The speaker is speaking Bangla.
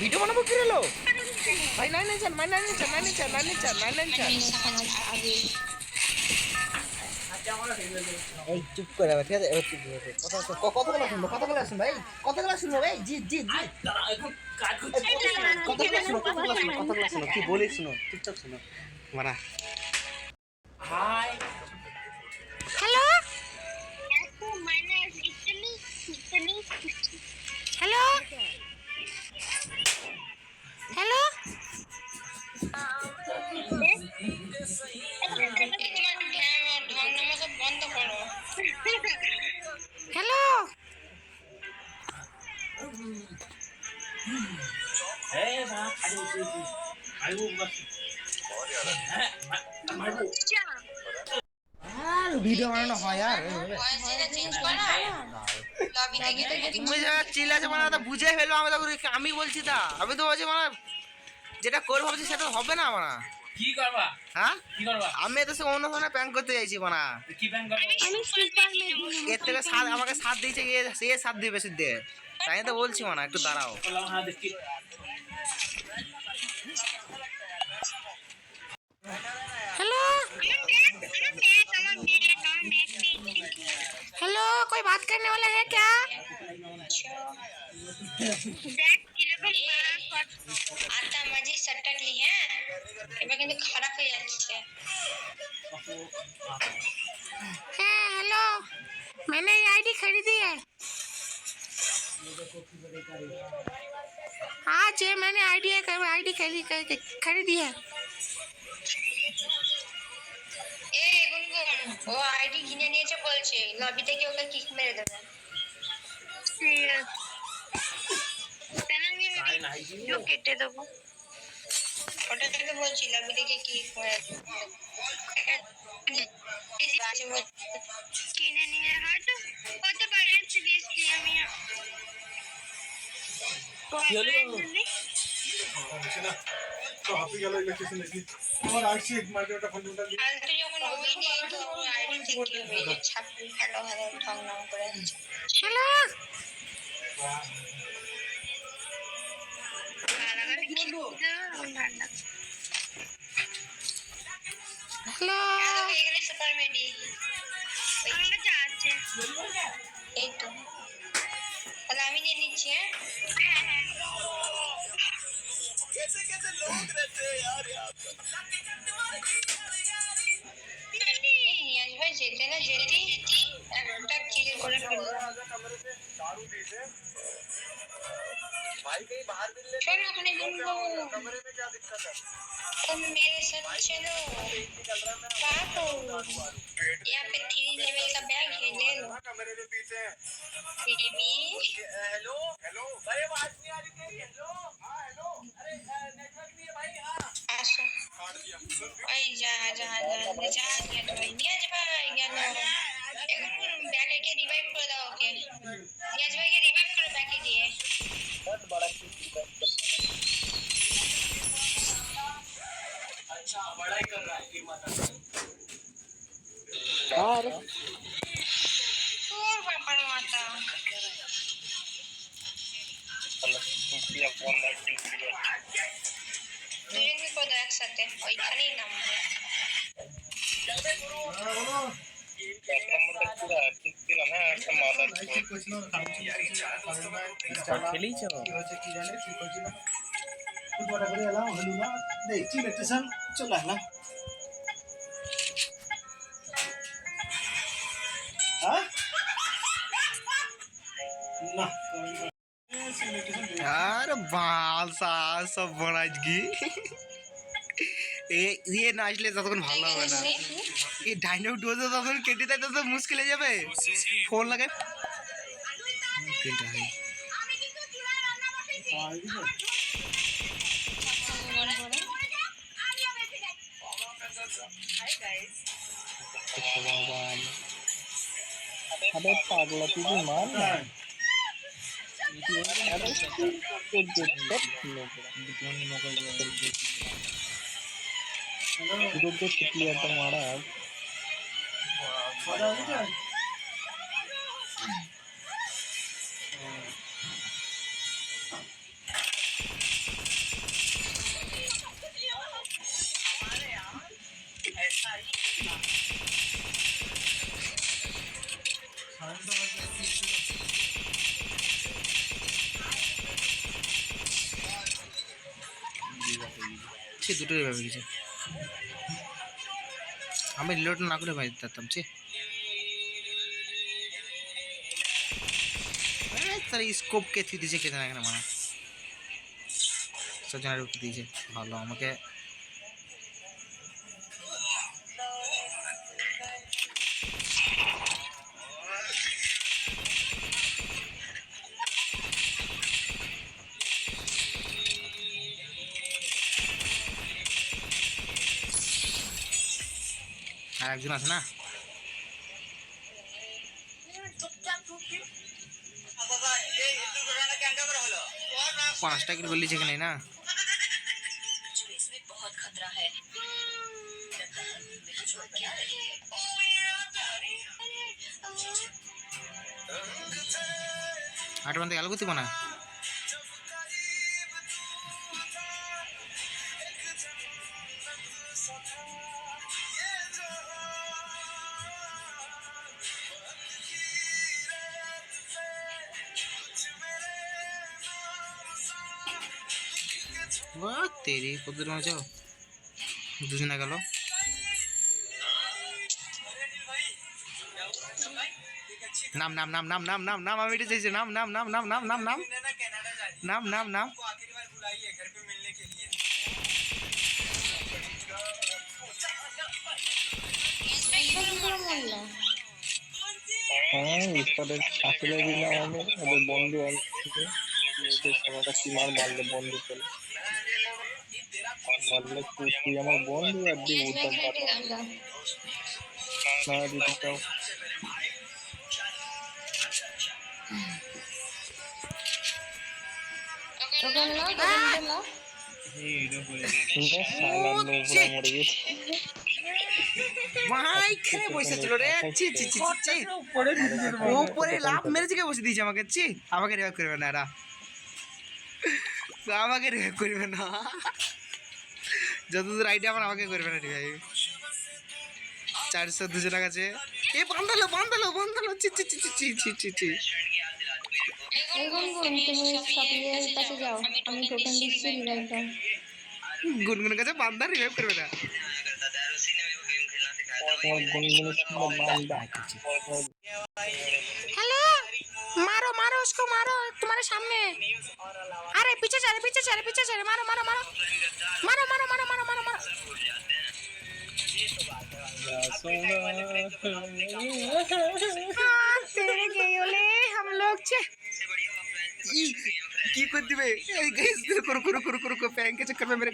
ভিডিও বানাবো কি হলো ভাই? 994 এই চুপ করে ঠিক আছে? কতগুলো শুনবো ভাই, কতগুলো শুনবো ভাই? জি জি জি কতগুলো শুনো কি বলি, শুনো চুপচাপ শুনো মারা। Hi hello hello hello hello video বানানো হয় আর চিল্লাছে মানে বুঝে ফেলবো। আমি বলছি তা, আমি তো বলছি মানে যেটা করবো ভাবছি সেটা হবে না মানা। কি করবা? হ্যাঁ কি করবা? আমি তো সে অন্য ধরনের প্যান করতে চাইছি মানা। কি প্যান করবা? এর থেকে সাত আমাকে সাত দিয়েছে, সে সাত দিবে সিদ্ধে, তাই তো বলছি মানা একটু দাঁড়াও। हेलो हेलो कोई बात करने वाला है क्या? आता माझी सटकली है এবার কিন্তু খারাপ হয়ে যাচ্ছে। है हेलो मैंने ये आईडी खरीदी है आज ये मैंने आईडी खरीदी है। এ গুনগুন, ও আইডি কিনে নিয়েছে বলছে, লবি থেকে ওকে কিক মেরে দেবে। কেটে দেবো, ওটা থেকে বলছি লবি থেকে কিক মেরে কিনে নিয়ে হয়তো হতে পারে। সিরিয়াসলি আমি আলতো যখন ওই নেই তো আইডি থেকে হয়ে যাচ্ছে। ছাপড়ি হ্যালো হ্যালো ঢং ঢং করে আছে। हेलो हेलो এখানে সুপার মেডি এই তো, তাহলে আমি নিয়ে নিচ্ছি। নিয়ে আসবে যেতে না যেতেই একটা কিল করে ফেলবো। शोन अपने गुंगो तुम मेरे साथ चलो। बाबू यहाँ पे 3 लेवल का बैग है, ले लो। बेबी हेलो हेलो भाई, आवाज नहीं आ रही तेरी। हेलो हां हेलो, अरे नेटवर्क नहीं है भाई। हां आसो भाई, जा जा जा जा गेट भाई, नियाज भाई गया এখন ব্যাকে কে রিভাইভ করে দাও ওকে। নিয়াজ ভাইকে রিভাইভ করে ব্যাকে দিয়ে बहुत बड़ा अच्छा बड़ा ही कर रहा है ये माता আর তোর ব্যাপার মাতা। দুজনকে কোথাও একসাথে ওইখানেই নামবে। यार बाल सा सब बनाज की ये নাচলে ততক্ষণ ভালো হবে না। এই ডাইনক ডোজে তখন কেটে দেয় তো মুশকিল হয়ে যাবে। ফোন লাগাই अबे पागला तू भी मान ना मारा ছি দুটো রিভাইভ হয়ে গেছে। আমি রিলোড না করে মারি দিতাম ছি। তার স্কোপ কে থি দিয়েছে কে জানে এখানে মারা সজনের উঠে দিয়েছে ভালো আমাকে। আর একজন আছে না 5টা কিল বললি যেখানে না इसमें बहुत खतरा है। क्या रही है? 8 बंदे गल করতে না বাহ তেরি কত দূর যাও দুজনে গেল। নাম নাম নাম নাম নাম নাম নাম আমি এটা চাইছি নাম নাম নাম নাম নাম নাম নাম নাম নাম নাম হ্যাঁ ইস্তাদের আসলে দিলাম আমি ওদের বন্ধু আসছে ওদের সবাই কি মারলে বন্ধু চলে মারলে তুই আমার বন্ধু আর দিয়ে উঠতাম না দিতাম ভাই খেয়ে বসেছিল রে চি চি চি চি উপরে লাভ মেরেছে কে বসে দিয়েছে আমাকে চি আমাকে রিভাইভ করবে না এরা আমাকে রিভাইভ করবে না যতদূর আইডিয়া আমার আমাকে করবে না রিভাইভ 400 200 টাকা আছে এ বান্দালো বান্দালো বান্দালো চি চি চি চি চি চি চি গুনগুনের কাছে বান্দা রিভাইভ করবে না हेलो मारो मारो उसको मारो तुम्हारे सामने। अरे पीछे चले पीछे चले पीछे चले मारो मारो मारो मारो मारो मारो मारो मारो मारो। तेरे गए ओले हम लोग छे की कर दिबे गाइस करो करो करो करो करो पैंक के चक्कर में मेरे